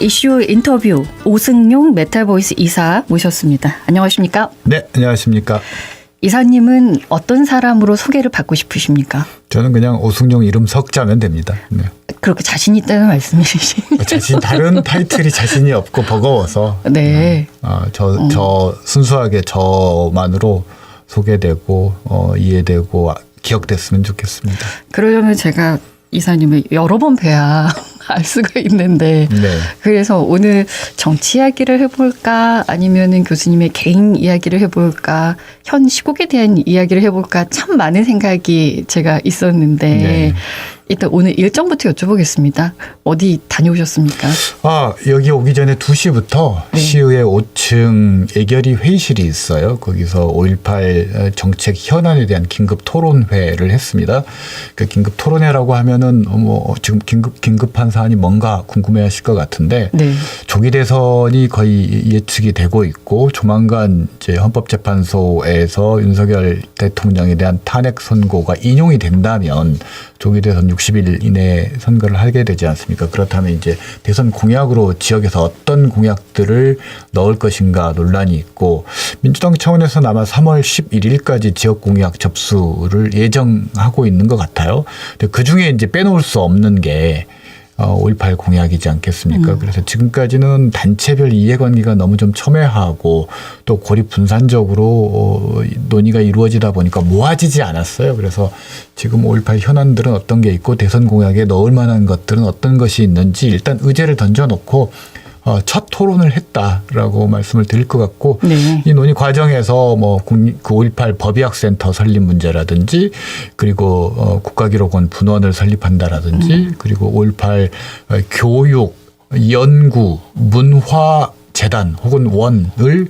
이슈 인터뷰 오승용 메탈보이스 이사 모셨습니다. 안녕하십니까? 네, 안녕하십니까? 이사님은 어떤 사람으로 소개를 받고 싶으십니까? 저는 그냥 오승용 이름 석자면 됩니다. 네. 그렇게 자신 있다는 말씀이시죠? 다른 타이틀이 자신이 없고 버거워서 네. 저 순수하게 저만으로 소개되고 이해되고 기억됐으면 좋겠습니다. 그러려면 제가 이사님을 여러 번 뵈야 알 수가 있는데 네. 그래서 오늘 정치 이야기를 해볼까 아니면은 교수님의 개인 이야기를 해볼까 현 시국에 대한 이야기를 해볼까 참 많은 생각이 제가 있었는데 네. 일단 오늘 일정부터 여쭤보겠습니다. 어디 다녀오셨습니까? 여기 오기 전에 2시부터 네. 시의회 5층 예결위 회의실이 있어요. 거기서 5.18 정책 현안에 대한 긴급 토론회를 했습니다. 그 긴급 토론회라고 하면은 지금 긴급한 사안이 뭔가 궁금해하실 것 같은데 네. 조기 대선이 거의 예측이 되고 있고 조만간 이제 헌법재판소에서 윤석열 대통령에 대한 탄핵 선고가 인용이 된다면 조기 대선 60일 이내에 선거를 하게 되지 않습니까? 그렇다면 이제 대선 공약으로 지역에서 어떤 공약들을 넣을 것인가 논란이 있고 민주당 차원에서는 아마 3월 11일까지 지역 공약 접수를 예정하고 있는 것 같아요. 근데 그 중에 이제 빼놓을 수 없는 게 5.18 공약이지 않겠습니까? 그래서 지금까지는 단체별 이해관계가 너무 좀 첨예하고 또 고립 분산적으로 논의가 이루어지다 보니까 모아지지 않았어요. 그래서 지금 5.18 현안들은 어떤 게 있고 대선 공약에 넣을 만한 것들은 어떤 것이 있는지 일단 의제를 던져놓고 첫 토론을 했다라고 말씀을 드릴 것 같고 네. 이 논의 과정에서 그 5.18 법의학센터 설립 문제라든지 그리고 국가기록원 분원을 설립한다라든지 그리고 5.18 교육, 연구, 문화 재단 혹은 원을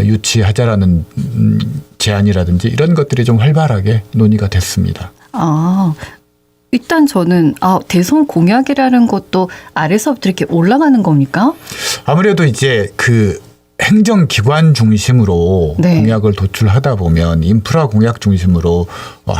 유치하자라는 제안이라든지 이런 것들이 좀 활발하게 논의가 됐습니다. 일단 저는 대선 공약이라는 것도 아래서부터 이렇게 올라가는 겁니까? 아무래도 이제 그 행정기관 중심으로 네. 공약을 도출하다 보면 인프라 공약 중심으로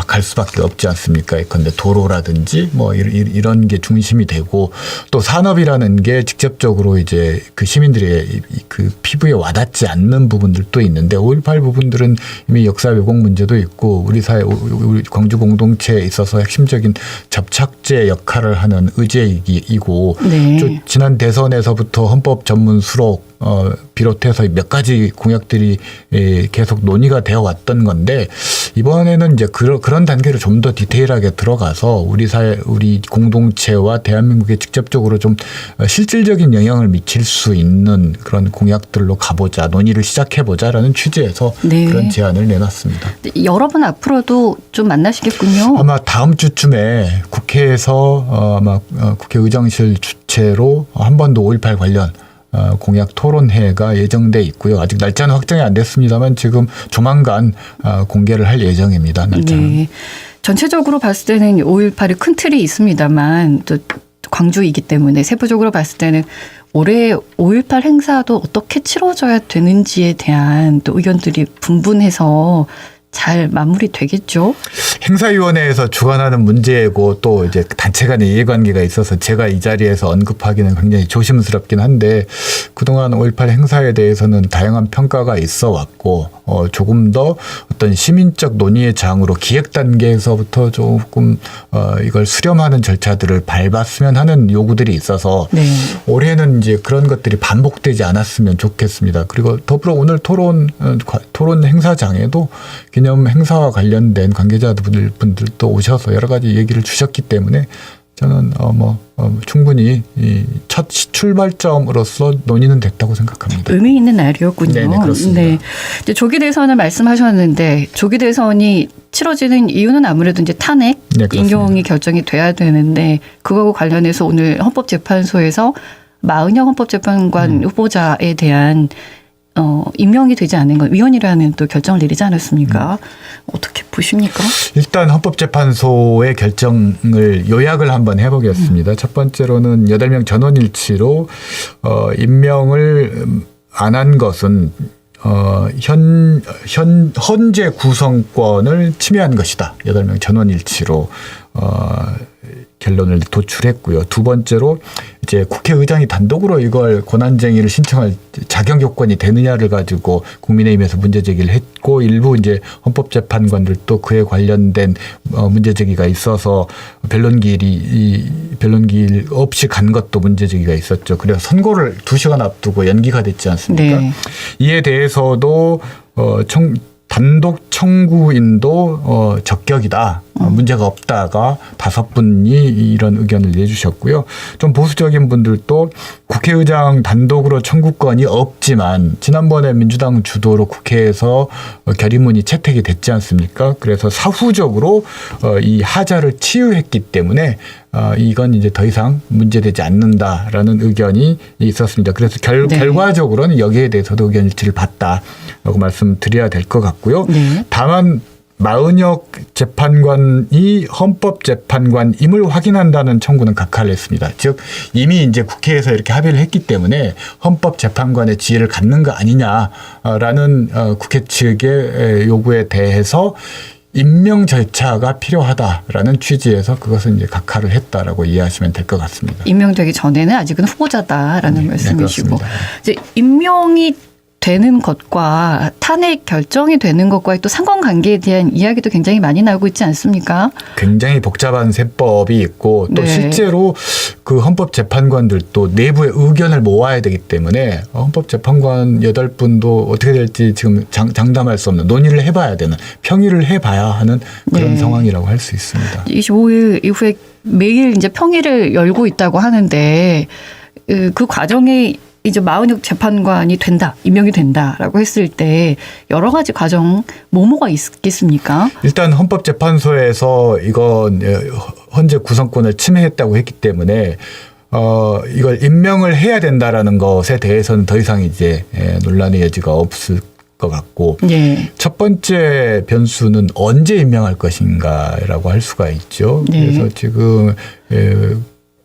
갈 수밖에 없지 않습니까? 근데 도로라든지 이런 게 중심이 되고 또 산업이라는 게 직접적으로 이제 그 시민들의 그 피부에 와닿지 않는 부분들도 있는데 5.18 부분들은 이미 역사 왜곡 문제도 있고 우리 사회 우리 광주 공동체에 있어서 핵심적인 접착제 역할을 하는 의제이고 네. 지난 대선에서부터 헌법 전문 수록 비롯해서 몇 가지 공약들이 계속 논의가 되어 왔던 건데 이번에는 이제 그런 단계로 좀 더 디테일하게 들어가서 우리 사회, 우리 공동체와 대한민국에 직접적으로 좀 실질적인 영향을 미칠 수 있는 그런 공약들로 가보자, 논의를 시작해보자라는 취지에서 네. 그런 제안을 내놨습니다. 여러 번 앞으로도 좀 만나시겠군요. 아마 다음 주쯤에 국회에서 아마 국회의장실 주최로 한 번 더 5.18 관련 공약 토론회가 예정돼 있고요. 아직 날짜는 확정이 안 됐습니다만 지금 조만간 공개를 할 예정입니다. 날짜는. 네. 전체적으로 봤을 때는 5.18이 큰 틀이 있습니다만 또 광주이기 때문에 세부적으로 봤을 때는 올해 5.18 행사도 어떻게 치러져야 되는지에 대한 또 의견들이 분분해서 잘 마무리되겠죠? 행사위원회에서 주관하는 문제고 또 이제 단체 간의 이해관계가 있어서 제가 이 자리에서 언급하기는 굉장히 조심스럽긴 한데 그동안 5.18 행사에 대해서는 다양한 평가가 있어 왔고 조금 더 어떤 시민적 논의의 장으로 기획 단계에서부터 조금 이걸 수렴하는 절차들을 밟았으면 하는 요구들이 있어서 네. 올해는 이제 그런 것들이 반복되지 않았으면 좋겠습니다. 그리고 더불어 오늘 토론 행사장에도 기념 행사와 관련된 관계자분들도 오셔서 여러 가지 얘기를 주셨기 때문에 저는 충분히 첫 출발점으로서 논의는 됐다고 생각합니다. 의미 있는 날이었군요. 네, 그렇습니다. 네. 이제 조기 대선을 말씀하셨는데 조기 대선이 치러지는 이유는 아무래도 이제 탄핵 네, 그렇습니다. 인용이 결정이 돼야 되는데 그거하고 관련해서 오늘 헌법재판소에서 마은영 헌법재판관 후보자에 대한 임명이 되지 않은 건 위헌이라는 또 결정을 내리지 않았습니까? 어떻게 보십니까? 일단 헌법재판소의 결정을 요약을 한번 해보겠습니다. 첫 번째로는 8명 전원일치로 임명을 안 한 것은 헌재 구성권을 침해한 것이다. 8명 전원일치로 결론을 도출했고요. 두 번째로 이제 국회의장이 단독으로 이걸 권한쟁의를 신청할 자격 요건이 되느냐를 가지고 국민의힘에서 문제 제기를 했고 일부 이제 헌법재판관들도 그에 관련된 문제 제기가 있어서 변론기일 없이 간 것도 문제 제기가 있었죠. 그래서 선고를 2시간 앞두고 연기가 됐지 않습니까? 네. 이에 대해서도 단독 청구인도 적격이다. 문제가 없다가 5분이 이런 의견을 내주셨고요. 좀 보수적인 분들도 국회의장 단독으로 청구권이 없지만 지난번에 민주당 주도로 국회에서 결의문이 채택이 됐지 않습니까? 그래서 사후적으로 이 하자를 치유했기 때문에 이건 이제 더 이상 문제되지 않는다라는 의견이 있었습니다. 그래서 네. 결과적으로는 여기에 대해서도 의견 일치를 봤다라고 말씀드려야 될 것 같고요. 네. 다만 마은혁 재판관이 헌법재판관임을 확인한다는 청구는 각하를 했습니다. 즉 이미 이제 국회에서 이렇게 합의를 했기 때문에 헌법재판관의 지위를 갖는 거 아니냐라는 국회 측의 요구에 대해서 임명 절차가 필요하다라는 취지에서 그것은 이제 각하를 했다라고 이해하시면 될 것 같습니다. 임명되기 전에는 아직은 후보자다라는 말씀이시고 그렇습니다. 이제 임명이 되는 것과 탄핵 결정이 되는 것과의 또 상관관계에 대한 이야기도 굉장히 많이 나오고 있지 않습니까? 굉장히 복잡한 세법이 있고 또 네. 실제로 그 헌법재판관들도 내부의 의견을 모아야 되기 때문에 헌법재판관 8분도 어떻게 될지 지금 장담할 수 없는 논의를 해봐야 되는 평의를 해봐야 하는 그런 네. 상황이라고 할 수 있습니다. 25일 이후에 매일 이제 평의를 열고 있다고 하는데 그 과정에 이제 마은혁 재판관이 된다, 임명이 된다라고 했을 때 여러 가지 과정 뭐가 있겠습니까? 일단 헌법재판소에서 이건 헌재 구성권을 침해했다고 했기 때문에 이걸 임명을 해야 된다라는 것에 대해서는 더 이상 이제 논란의 여지가 없을 것 같고 네. 첫 번째 변수는 언제 임명할 것인가라고 할 수가 있죠. 네. 그래서 지금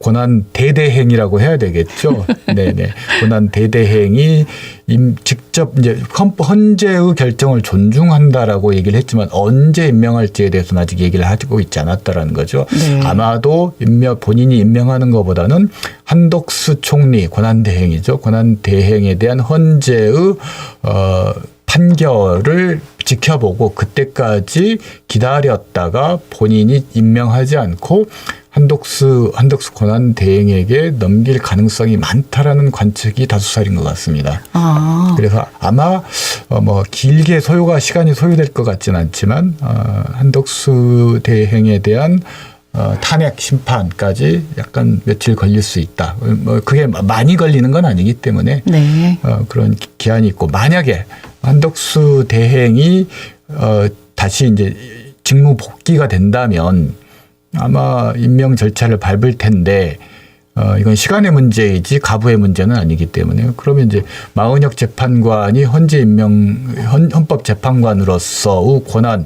권한 대대행이라고 해야 되겠죠. 네네. 권한 대대행이 직접 이제 헌재의 결정을 존중한다라고 얘기를 했지만 언제 임명할지에 대해서는 아직 얘기를 하고 있지 않았다라는 거죠. 네. 아마도 본인이 임명하는 것보다는 한덕수 총리 권한 대행이죠. 권한 대행에 대한 헌재의 판결을 지켜보고 그때까지 기다렸다가 본인이 임명하지 않고 한덕수 권한 대행에게 넘길 가능성이 많다라는 관측이 다수살인 것 같습니다. 아. 그래서 아마 뭐 길게 시간이 소요될 것 같지는 않지만 한덕수 대행에 대한 탄핵 심판까지 약간 며칠 걸릴 수 있다. 뭐 그게 많이 걸리는 건 아니기 때문에 네. 그런 기한이 있고 만약에 한덕수 대행이 다시 이제 직무 복귀가 된다면 아마 임명 절차를 밟을 텐데 이건 시간의 문제이지 가부의 문제는 아니기 때문에 그러면 이제 마은혁 재판관이 헌법재판관으로서의 권한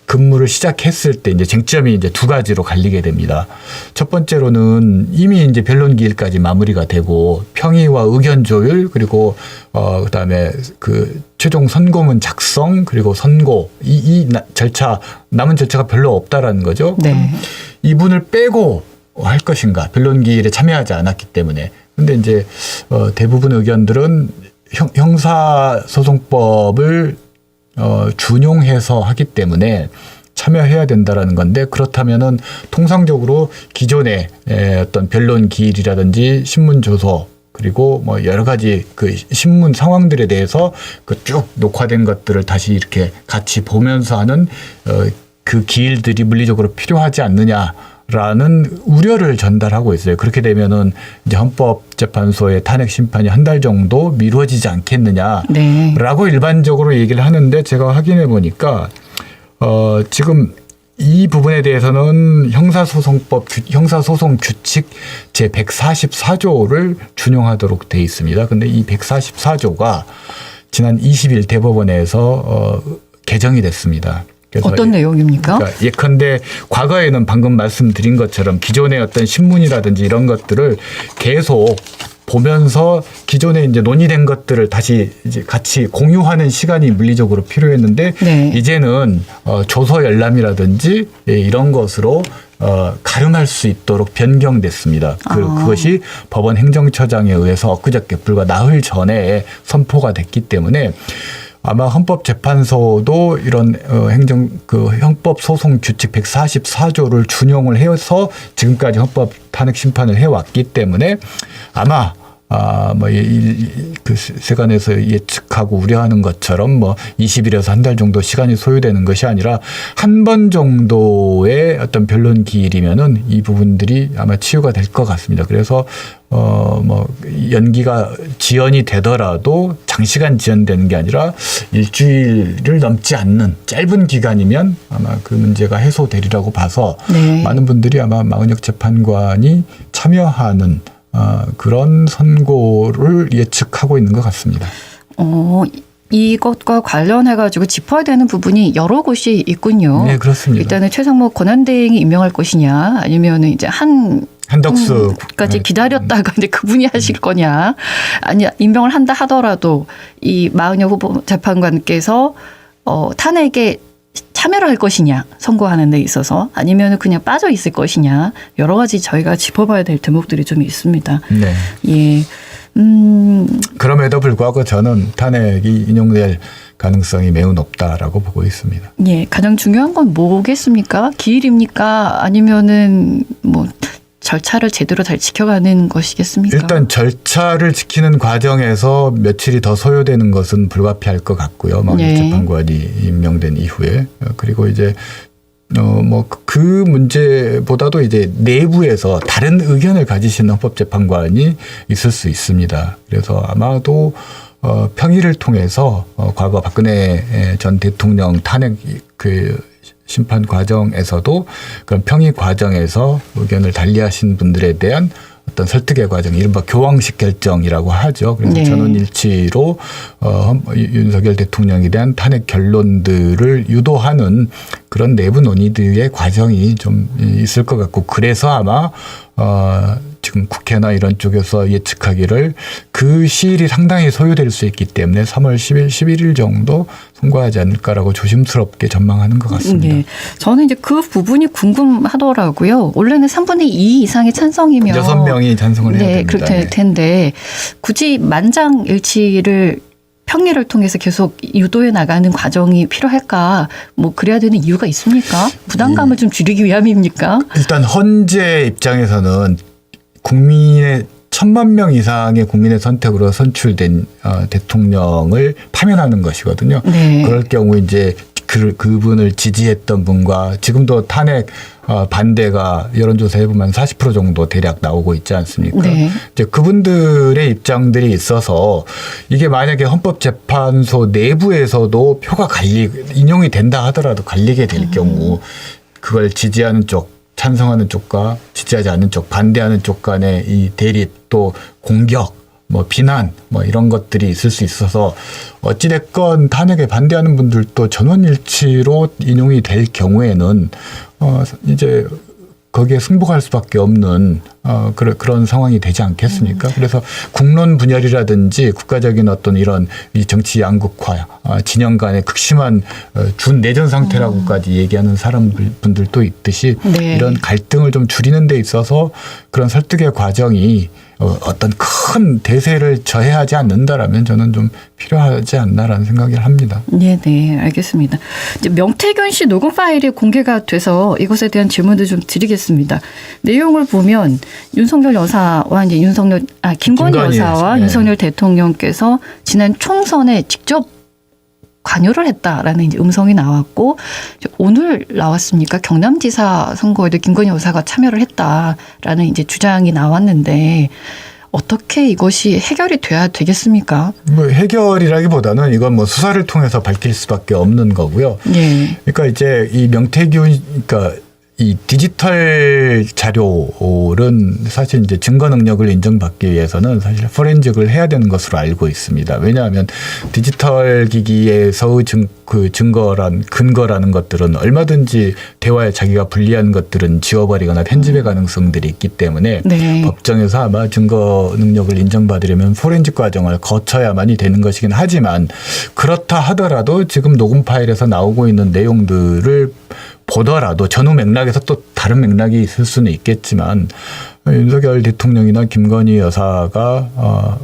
근무를 시작했을 때 이제 쟁점이 이제 두 가지로 갈리게 됩니다. 첫 번째로는 이미 이제 변론기일까지 마무리가 되고 평의와 의견 조율 그리고 그다음에 그 최종 선고문 작성 그리고 선고 이 절차 남은 절차가 별로 없다라는 거죠. 네. 이분을 빼고 할 것인가 변론기일에 참여하지 않았기 때문에. 근데 이제 대부분 의견들은 형사소송법을 준용해서 하기 때문에 참여해야 된다라는 건데 그렇다면은 통상적으로 기존의 어떤 변론 기일이라든지 신문 조서 그리고 뭐 여러 가지 그 신문 상황들에 대해서 그 쭉 녹화된 것들을 다시 이렇게 같이 보면서 하는 그 기일들이 물리적으로 필요하지 않느냐라는 우려를 전달하고 있어요. 그렇게 되면은 이제 헌법재판소의 탄핵 심판이 한 달 정도 미뤄지지 않겠느냐라고 네. 일반적으로 얘기를 하는데 제가 확인해 보니까 지금 이 부분에 대해서는 형사소송 규칙 제 144조를 준용하도록 돼 있습니다. 근데 이 144조가 지난 20일 대법원에서 개정이 됐습니다. 그래서 어떤 내용입니까? 그러니까 예컨대 과거에는 방금 말씀드린 것처럼 기존의 어떤 신문이라든지 이런 것들을 계속 보면서 기존에 이제 논의된 것들을 다시 이제 같이 공유하는 시간이 물리적으로 필요했는데 네. 이제는 조서 열람이라든지 이런 것으로 가름할 수 있도록 변경됐습니다. 그것이 법원 행정처장에 의해서 엊그저께 불과 나흘 전에 선포가 됐기 때문에 아마 헌법재판소도 이런 형법 소송 규칙 144조를 준용을 해서 지금까지 헌법 탄핵 심판을 해왔기 때문에 아마 그 세간에서 예측하고 우려하는 것처럼 20일에서 한 달 정도 시간이 소요되는 것이 아니라 한 번 정도의 어떤 변론 기일이면은 이 부분들이 아마 치유가 될 것 같습니다. 그래서 연기가 지연이 되더라도 장시간 지연되는 게 아니라 일주일을 넘지 않는 짧은 기간이면 아마 그 문제가 해소되리라고 봐서 네. 많은 분들이 아마 마은혁 재판관이 참여하는 그런 선고를 예측하고 있는 것 같습니다. 이것과 관련해가지고 짚어야 되는 부분이 여러 곳이 있군요. 네, 그렇습니다. 일단은 최상목 권한대행이 임명할 것이냐, 아니면 이제 한덕수까지 기다렸다가 이제 그분이 하실 거냐, 아니 임명을 한다 하더라도 이 마은혁 후보 재판관께서 탄핵에 참여를 할 것이냐, 선고하는 데 있어서 아니면 그냥 빠져 있을 것이냐, 여러 가지 저희가 짚어봐야 될 대목들이 좀 있습니다. 네. 예. 그럼에도 불구하고 저는 탄핵이 인용될 가능성이 매우 높다라고 보고 있습니다. 예, 가장 중요한 건 뭐겠습니까? 기일입니까? 아니면은 절차를 제대로 잘 지켜가는 것이겠습니까? 일단 절차를 지키는 과정에서 며칠이 더 소요되는 것은 불가피할 것 같고요. 네. 재판관이 임명된 이후에. 그리고 이제 그 문제보다도 이제 내부에서 다른 의견을 가지시는 헌법재판관이 있을 수 있습니다. 그래서 아마도 평의를 통해서 과거 박근혜 전 대통령 탄핵 심판 과정에서도 그런 평의 과정에서 의견을 달리하신 분들에 대한 어떤 설득의 과정, 이른바 교황식 결정이라고 하죠. 그래서 네. 전원일치로 윤석열 대통령에 대한 탄핵 결론들을 유도하는 그런 내부 논의들의 과정이 좀 있을 것 같고, 그래서 아마 지금 국회나 이런 쪽에서 예측하기를 그 시일이 상당히 소요될 수 있기 때문에 3월 10일, 11일 정도 선고하지 않을까라고 조심스럽게 전망하는 것 같습니다. 네. 저는 이제 그 부분이 궁금하더라고요. 원래는 3분의 2 이상의 찬성이면 6명이 찬성을 해야 됩니다. 네, 그렇게 될 텐데 굳이 만장일치를 평의를 통해서 계속 유도해 나가는 과정이 필요할까? 그래야 되는 이유가 있습니까? 부담감을 좀 줄이기 위함입니까? 일단 헌재 입장에서는 국민의 1,000만 명 이상의 국민의 선택으로 선출된 대통령을 파면하는 것이거든요. 네. 그럴 경우 이제 그분을 지지했던 분과 지금도 탄핵 반대가 여론조사 해보면 40% 정도 대략 나오고 있지 않습니까? 네. 이제 그분들의 입장들이 있어서 이게 만약에 헌법재판소 내부에서도 표가 인용이 된다 하더라도 갈리게 될 경우 그걸 지지하는 쪽, 찬성하는 쪽과 지지하지 않는 쪽, 반대하는 쪽 간의 이 대립, 또 공격, 비난, 이런 것들이 있을 수 있어서 어찌됐건 탄핵에 반대하는 분들도 전원일치로 인용이 될 경우에는 이제 거기에 승복할 수밖에 없는 그런 상황이 되지 않겠습니까? 그래서 국론 분열이라든지 국가적인 어떤 이런 이 정치 양극화, 진영 간의 극심한 준내전 상태라고까지 얘기하는 분들도 있듯이 네. 이런 갈등을 좀 줄이는 데 있어서 그런 설득의 과정이 어떤 큰 대세를 저해하지 않는다라면 저는 좀 필요하지 않나라는 생각을 합니다. 네, 알겠습니다. 이제 명태균 씨 녹음 파일이 공개가 돼서 이것에 대한 질문도 좀 드리겠습니다. 내용을 보면 윤석열 여사와 이제 김건희 여사와 네. 윤석열 대통령께서 지난 총선에 직접 관여를 했다라는 이제 음성이 나왔고, 오늘 나왔습니까? 경남지사 선거에도 김건희 여사가 참여를 했다라는 이제 주장이 나왔는데 어떻게 이것이 해결이 돼야 되겠습니까? 해결이라기보다는 이건 수사를 통해서 밝힐 수밖에 없는 거고요. 네. 그러니까 이제 이 명태균, 그러니까 이 디지털 자료는 사실 이제 증거 능력을 인정받기 위해서는 사실 포렌식을 해야 되는 것으로 알고 있습니다. 왜냐하면 디지털 기기에서의 근거라는 것들은 얼마든지 대화에 자기가 불리한 것들은 지워버리거나 편집의 가능성들이 있기 때문에 네. 법정에서 아마 증거 능력을 인정받으려면 포렌식 과정을 거쳐야만이 되는 것이긴 하지만, 그렇다 하더라도 지금 녹음 파일에서 나오고 있는 내용들을 보더라도 전후 맥락에서 또 다른 맥락이 있을 수는 있겠지만 윤석열 대통령이나 김건희 여사가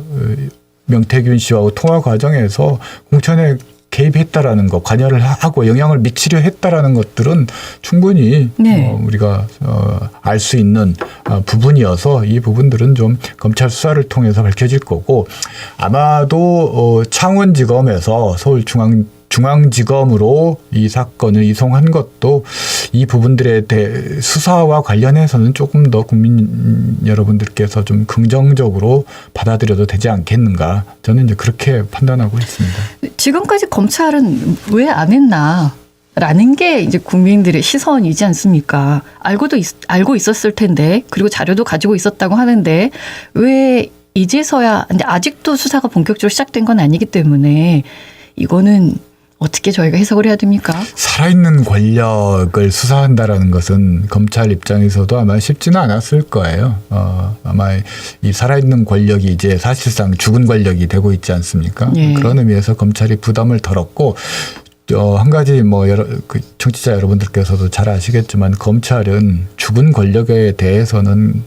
명태균 씨와 통화 과정에서 공천에 개입했다라는 것, 관여를 하고 영향을 미치려 했다라는 것들은 충분히 네. 우리가 알 수 있는 부분이어서 이 부분들은 좀 검찰 수사를 통해서 밝혀질 거고 아마도 창원지검에서 중앙지검으로 이 사건을 이송한 것도 이 부분들에 대해 수사와 관련해서는 조금 더 국민 여러분들께서 좀 긍정적으로 받아들여도 되지 않겠는가 저는 이제 그렇게 판단하고 있습니다. 지금까지 검찰은 왜 안 했나? 라는 게 이제 국민들의 시선이지 않습니까? 알고 있었을 텐데, 그리고 자료도 가지고 있었다고 하는데, 왜 이제서야, 근데 아직도 수사가 본격적으로 시작된 건 아니기 때문에, 이거는 어떻게 저희가 해석을 해야 됩니까? 살아있는 권력을 수사한다라는 것은 검찰 입장에서도 아마 쉽지는 않았을 거예요. 아마 이 살아있는 권력이 이제 사실상 죽은 권력이 되고 있지 않습니까? 예. 그런 의미에서 검찰이 부담을 덜었고 한 가지 청취자 여러분들께서도 잘 아시겠지만 검찰은 죽은 권력에 대해서는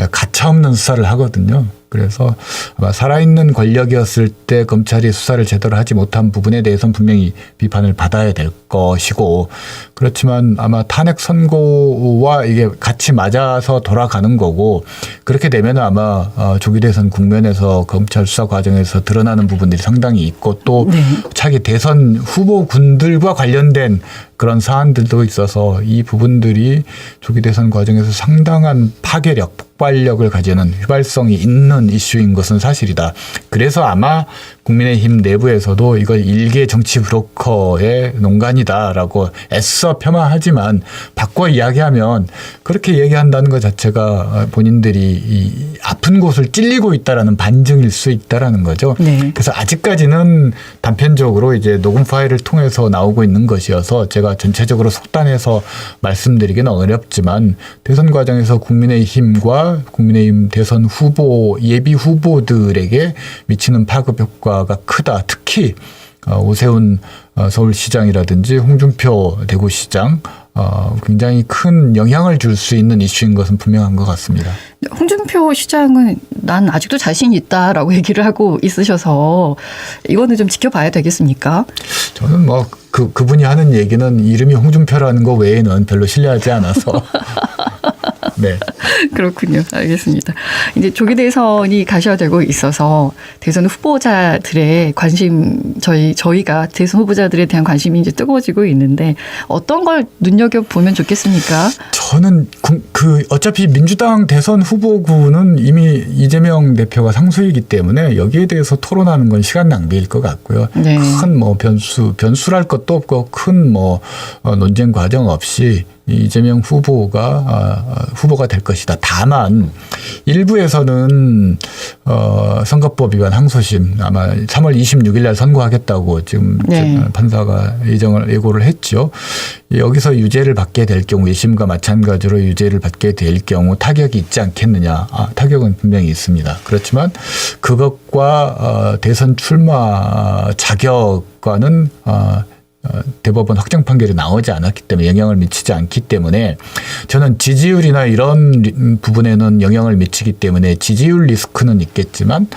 가차없는 수사를 하거든요. 그래서 아마 살아있는 권력이었을 때 검찰이 수사를 제대로 하지 못한 부분에 대해서는 분명히 비판을 받아야 될 것이고 그렇지만 아마 탄핵 선고와 이게 같이 맞아서 돌아가는 거고 그렇게 되면 아마 조기 대선 국면에서 검찰 수사 과정에서 드러나는 부분들이 상당히 있고 또 네. 차기 대선 후보군들과 관련된 그런 사안들도 있어서 이 부분들이 조기 대선 과정에서 상당한 파괴력, 폭발력을 가지는 휘발성이 있는 이슈인 것은 사실이다. 그래서 아마 국민의힘 내부에서도 이걸 일개 정치 브로커의 농간이다라고 애써 폄하하지만 바꿔 이야기하면 그렇게 얘기한다는 것 자체가 본인들이 이 아픈 곳을 찔리고 있다라는 반증일 수 있다라는 거죠. 네. 그래서 아직까지는 단편적으로 이제 녹음 파일을 통해서 나오고 있는 것이어서 제가 전체적으로 속단해서 말씀드리기는 어렵지만 대선 과정에서 국민의힘과 국민의힘 대선 후보 예비 후보들에게 미치는 파급 효과가 크다. 특히 오세훈 서울시장이라든지 홍준표 대구시장 굉장히 큰 영향을 줄 수 있는 이슈인 것은 분명한 것 같습니다. 홍준표 시장은 난 아직도 자신 있다라고 얘기를 하고 있으셔서 이거는 좀 지켜봐야 되겠습니까? 저는 그분이 하는 얘기는 이름이 홍준표라는 거 외에는 별로 신뢰하지 않아서. 네. 그렇군요. 알겠습니다. 이제 조기 대선이 가셔되고 있어서 대선 후보자들의 관심 저희가 대선 후보자들에 대한 관심이 이제 뜨거워지고 있는데 어떤 걸 눈여겨 보면 좋겠습니까? 저는 어차피 민주당 대선 후보군은 이미 이재명 대표가 상수이기 때문에 여기에 대해서 토론하는 건 시간 낭비일 것 같고요. 네. 큰 변수랄 것도 없고 큰 논쟁 과정 없이 이재명 후보가 될 것이다. 다만 일부에서는 선거법 위반 항소심 아마 3월 26일 날 선고하겠다고 지금 네. 판사가 예고를 했죠. 여기서 유죄를 받게 될 경우 1심과 마찬가지로 유죄를 받게 될 경우 타격이 있지 않겠느냐. 타격은 분명히 있습니다. 그렇지만 그것과 대선 출마 자격과는 대법원 확정 판결이 나오지 않았기 때문에 영향을 미치지 않기 때문에 저는 지지율이나 이런 부분에는 영향을 미치기 때문에 지지율 리스크는 있겠지만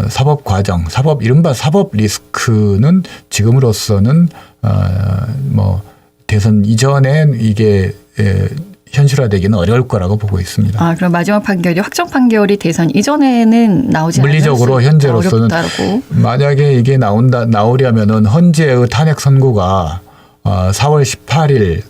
사법 과정, 이른바 사법 리스크는 지금으로서는 대선 이전에 이게 현실화되기는 어려울 거라고 보고 있습니다. 그럼 마지막 판결이 확정 판결이 대선 이전에는 나오지 않을 물리적으로 현재로서는 어렵다고. 만약에 이게 나오려면은 헌재의 탄핵 선고가 4월 18일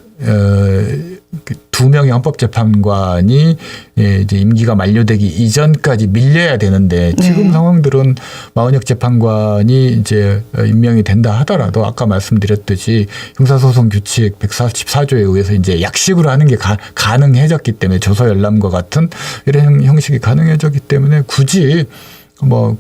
2명의 헌법재판관이 이제 임기가 만료되기 이전까지 밀려야 되는데 지금 네. 상황들은 마은혁 재판관이 이제 임명이 된다 하더라도 아까 말씀드렸듯이 형사소송 규칙 144조에 의해서 이제 약식으로 하는 게 가능해졌기 때문에 조서 열람과 같은 이런 형식이 가능해졌기 때문에 굳이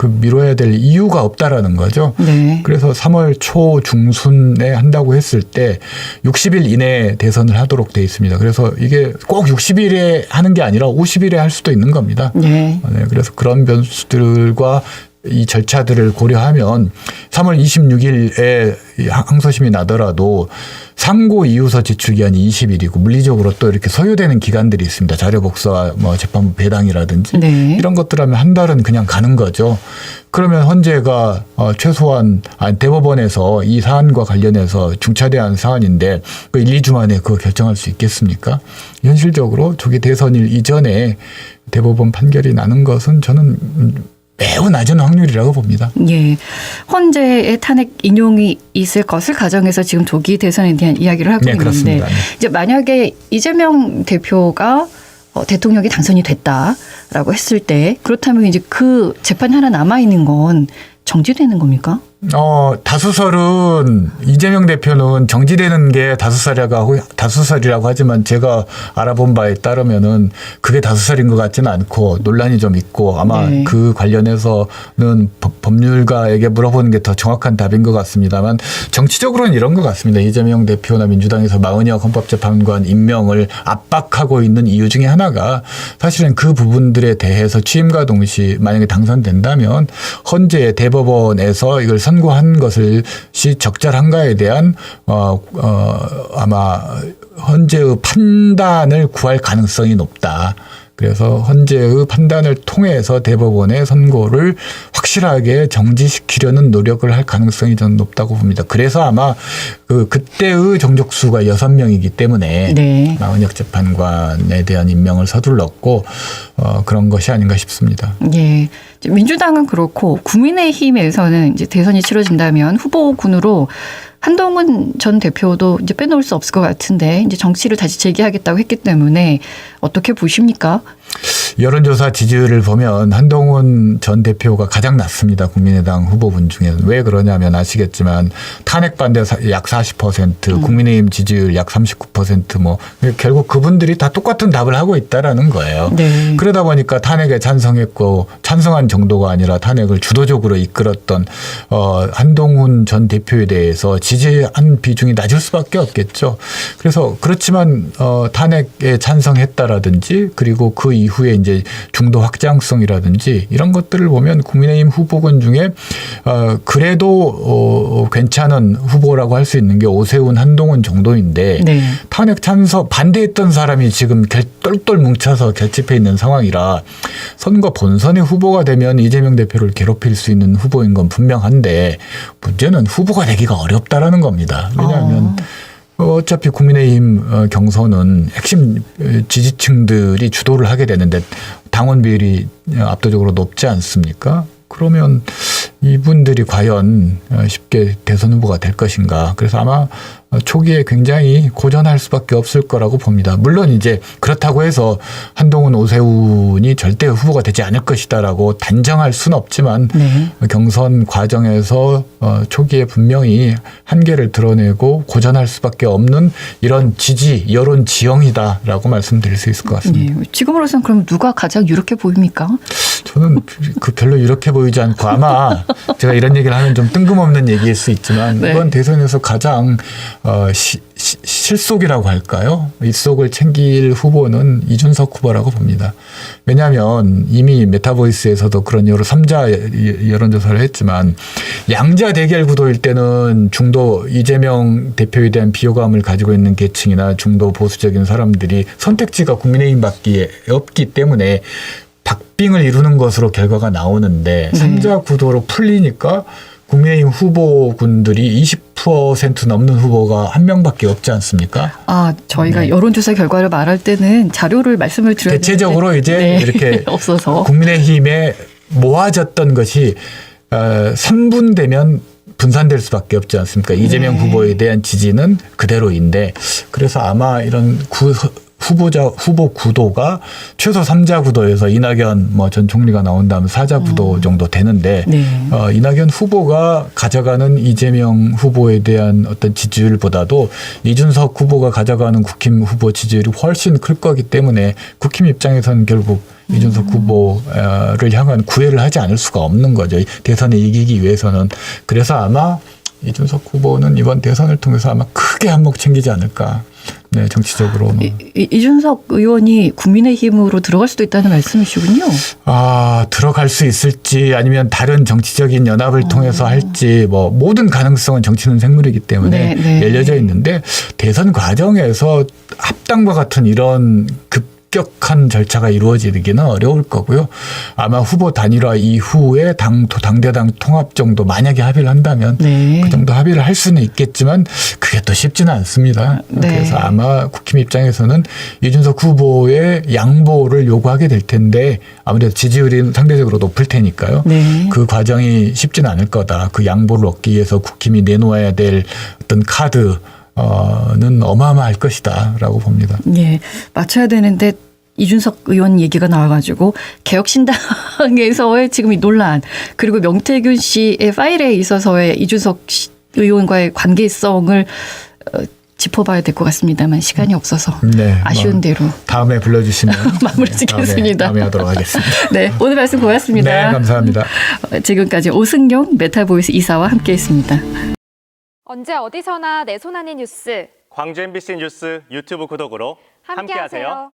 미뤄야 될 이유가 없다라는 거죠. 네. 그래서 3월 초 중순에 한다고 했을 때 60일 이내에 대선을 하도록 돼 있습니다. 그래서 이게 꼭 60일에 하는 게 아니라 50일에 할 수도 있는 겁니다. 네. 네, 그래서 그런 변수들과 이 절차들을 고려하면 3월 26일에 항소심이 나더라도 상고 이유서 제출 기한이 20일이고 물리적으로 또 이렇게 소요되는 기간들이 있습니다. 자료 복사와 뭐 재판부 배당이라든지 네. 이런 것들 하면 한 달은 그냥 가는 거죠. 그러면 헌재가 최소한 대법원에서 이 사안과 관련해서 중차대한 사안인데 그 1, 2주 만에 그거 결정할 수 있겠습니까? 현실적으로 조기 대선일 이전에 대법원 판결이 나는 것은 저는 매우 낮은 확률이라고 봅니다. 예. 헌재의 탄핵 인용이 있을 것을 가정해서 지금 조기 대선에 대한 이야기를 하고 네, 있는데 그렇습니다. 이제 만약에 이재명 대표가 대통령이 당선이 됐다라고 했을 때 그렇다면 이제 그 재판이 하나 남아 있는 건 정지되는 겁니까? 다수설은 이재명 대표는 정지되는 게 다수설이라고 하지만 제가 알아본 바에 따르면은 그게 다수설인 것 같지는 않고 논란이 좀 있고 아마 네. 그 관련해서는 법률가에게 물어보는 게 더 정확한 답인 것 같습니다만 정치적으로는 이런 것 같습니다. 이재명 대표나 민주당에서 마은혁 헌법재판관 임명을 압박하고 있는 이유 중에 하나가 사실은 그 부분들에 대해서 취임과 동시에 만약에 당선된다면 헌재 대법원에서 이걸 선고한 것이 적절한가에 대한 아마 헌재의 판단을 구할 가능성이 높다. 그래서 헌재의 판단을 통해서 대법원의 선고를 확실하게 정지시키려는 노력을 할 가능성이 저는 높다고 봅니다. 그래서 아마 그때의 정족수가 6명이기 때문에 네. 마은혁 재판관에 대한 임명을 서둘렀고 그런 것이 아닌가 싶습니다. 예. 민주당은 그렇고 국민의힘에서는 이제 대선이 치러진다면 후보군으로 한동훈 전 대표도 이제 빼놓을 수 없을 것 같은데 이제 정치를 다시 재개하겠다고 했기 때문에 어떻게 보십니까? 여론조사 지지율을 보면 한동훈 전 대표가 가장 낮습니다. 국민의당 후보분 중에는. 왜 그러냐면 아시겠지만 탄핵 반대 약 40%, 국민의힘 지지율 약 39% 뭐 결국 그분들이 다 똑같은 답을 하고 있다라는 거예요. 네. 그러다 보니까 탄핵에 찬성했고 찬성한 정도가 아니라 탄핵을 주도적으로 이끌었던 한동훈 전 대표에 대해서 지지한 비중이 낮을 수밖에 없겠죠. 그래서 그렇지만 탄핵에 찬성했다라든지 그리고 그 이후에 이제 중도 확장성이라든지 이런 것들을 보면 국민의힘 후보군 중에 그래도 괜찮은 후보라고 할 수 있는 게 오세훈, 한동훈 정도인데 네. 탄핵 찬성 반대했던 사람이 지금 똘똘 뭉쳐서 결집해 있는 상황이라 선거 본선의 후보가 되면 이재명 대표를 괴롭힐 수 있는 후보인 건 분명한데 문제는 후보가 되기가 어렵다라는 겁니다. 왜냐하면 어차피 국민의힘 경선은 핵심 지지층들이 주도를 하게 되는데 당원 비율이 압도적으로 높지 않습니까? 그러면 이분들이 과연 쉽게 대선 후보가 될 것인가. 그래서 아마 초기에 굉장히 고전할 수밖에 없을 거라고 봅니다. 물론 이제 그렇다고 해서 한동훈, 오세훈이 절대 후보가 되지 않을 것이다라고 단정할 수는 없지만 네. 경선 과정에서 초기에 분명히 한계를 드러내고 고전할 수밖에 없는 이런 지지, 여론 지형이다라고 말씀드릴 수 있을 것 같습니다. 네. 지금으로서는 그럼 누가 가장 유력해 보입니까? 저는 별로 이렇게 보이지 않고 아마 제가 이런 얘기를 하면 좀 뜬금없는 얘기일 수 있지만 네. 이번 대선에서 가장 실속이라고 할까요? 입속을 챙길 후보는 이준석 후보라고 봅니다. 왜냐하면 이미 메타보이스에서도 그런 여러 3자 여론조사를 했지만 양자 대결 구도일 때는 중도 이재명 대표에 대한 비호감을 가지고 있는 계층이나 중도 보수적인 사람들이 선택지가 국민의힘밖에 없기 때문에 박빙을 이루는 것으로 결과가 나오는데 3자 구도로 풀리니까 국민의힘 후보군들이 20% 넘는 후보가 한 명밖에 없지 않습니까? 저희가 여론조사 결과를 말할 때는 자료를 말씀을 드렸는데 대체적으로 이제 네. 이렇게 없어서 국민의힘에 모아졌던 것이 3분되면 분산될 수밖에 없지 않습니까? 이재명 후보에 대한 지지는 그대로인데 그래서 아마 이런 후보 구도가 최소 3자 구도에서 이낙연 전 총리가 나온다면 4자 구도 정도 되는데 네. 이낙연 후보가 가져가는 이재명 후보에 대한 어떤 지지율보다도 이준석 후보가 가져가는 국힘 후보 지지율이 훨씬 클 거기 때문에 국힘 입장에서는 결국 이준석 후보를 향한 구애를 하지 않을 수가 없는 거죠. 대선에 이기기 위해서는. 그래서 아마 이준석 후보는 이번 대선을 통해서 아마 크게 한몫 챙기지 않을까 네, 정치적으로. 이준석 의원이 국민의힘으로 들어갈 수도 있다는 말씀이시군요. 들어갈 수 있을지 아니면 다른 정치적인 연합을 통해서 할지 뭐 모든 가능성은 정치는 생물이기 때문에 열려져 있는데 대선 과정에서 합당과 같은 이런 급격한 절차가 이루어지기는 어려울 거고요. 아마 후보 단일화 이후에 당대당 통합 정도 만약에 합의를 한다면 그 정도 합의를 할 수는 있겠지만 그게 또 쉽지는 않습니다. 그래서 아마 국힘 입장에서는 이준석 후보의 양보를 요구하게 될 텐데 아무래도 지지율이 상대적으로 높을 테니까요. 그 과정이 쉽지는 않을 거다. 그 양보를 얻기 위해서 국힘이 내놓아야 될 어떤 카드 는 어마어마할 것이다라고 봅니다. 예, 맞춰야 되는데 이준석 의원 얘기가 나와가지고 개혁신당에서의 지금 이 논란 그리고 명태균 씨의 파일에 있어서의 이준석 의원과의 관계성을 짚어봐야 될 것 같습니다만 시간이 없어서 아쉬운 대로 다음에 불러주시면 마무리 짓겠습니다. 다음에 하도록 하겠습니다. 네, 오늘 말씀 고맙습니다. 네, 감사합니다. 지금까지 오승용 메타보이스 이사와 함께했습니다. 언제 어디서나 내 손 안의 뉴스 광주 MBC 뉴스 유튜브 구독으로 함께하세요.